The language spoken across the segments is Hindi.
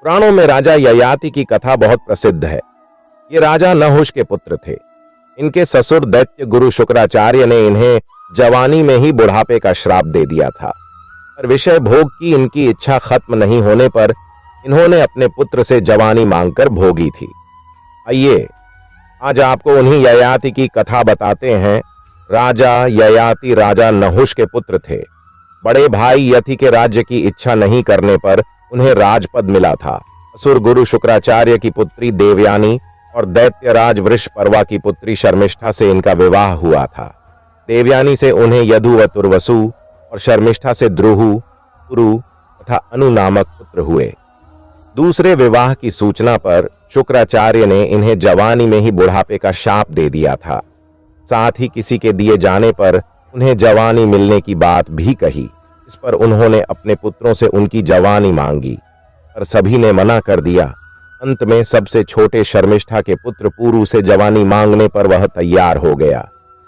पुराणों में राजा ययाति की कथा बहुत प्रसिद्ध है। ये राजा नहुष के पुत्र थे। इनके ससुर दैत्य गुरु शुक्राचार्य ने इन्हें जवानी में ही बुढ़ापे का श्राप दे दिया था, पर विषय भोग की इनकी इच्छा खत्म नहीं होने पर इन्होंने अपने पुत्र से जवानी मांगकर भोगी थी। आइए आज आपको उन्हीं ययाति की कथा बताते हैं। राजा ययाति राजा नहुष के पुत्र थे। बड़े भाई यति के राज्य की इच्छा नहीं करने पर उन्हें राजपद मिला था। असुर गुरु शुक्राचार्य की पुत्री देवयानी और दैत्यराज वृषपर्वा की पुत्री शर्मिष्ठा से इनका विवाह हुआ था। देवयानी से उन्हें यदु व तुर्वसु और शर्मिष्ठा से द्रुहु, पुरु तथा अनु नामक पुत्र हुए। दूसरे विवाह की सूचना पर शुक्राचार्य ने इन्हें जवानी में ही बुढ़ापे का शाप दे दिया था। साथ ही किसी के दिए जाने पर उन्हें जवानी मिलने की बात भी कही। इस पर उन्होंने अपने पुत्रों से उनकी जवानी मांगी, पर सभी ने मना कर दिया। अंत में सबसे छोटे शर्मिष्ठा के पुत्र पुरु से जवानी मांगने पर वह तैयार हो गया।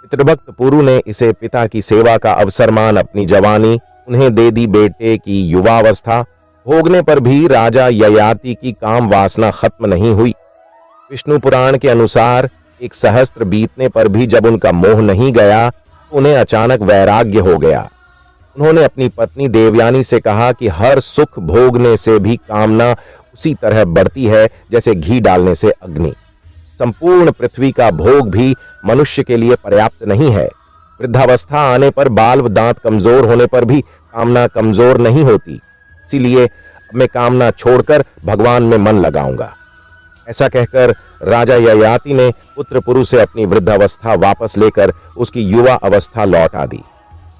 पितृभक्त पुरु ने इसे पिता की सेवा का अवसर मान अपनी जवानी उन्हें दे दी। बेटे की युवावस्था भोगने पर भी राजा ययाति की काम वासना खत्म नहीं हुई। विष्णु पुराण के अनुसार 1 सहस्त्र बीतने पर भी जब उनका मोह नहीं गया तो उन्हें अचानक वैराग्य हो गया। उन्होंने अपनी पत्नी देवयानी से कहा कि हर सुख भोगने से भी कामना उसी तरह बढ़ती है जैसे घी डालने से अग्नि। संपूर्ण पृथ्वी का भोग भी मनुष्य के लिए पर्याप्त नहीं है। वृद्धावस्था आने पर बाल व दांत कमजोर होने पर भी कामना कमजोर नहीं होती। इसीलिए अब मैं कामना छोड़कर भगवान में मन लगाऊंगा। ऐसा कहकर राजा ययाति ने पुत्र पुरु से अपनी वृद्धावस्था वापस लेकर उसकी युवा अवस्था लौटा दी।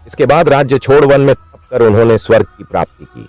इसके बाद राज्य छोड़ वन में तप कर उन्होंने स्वर्ग की प्राप्ति की।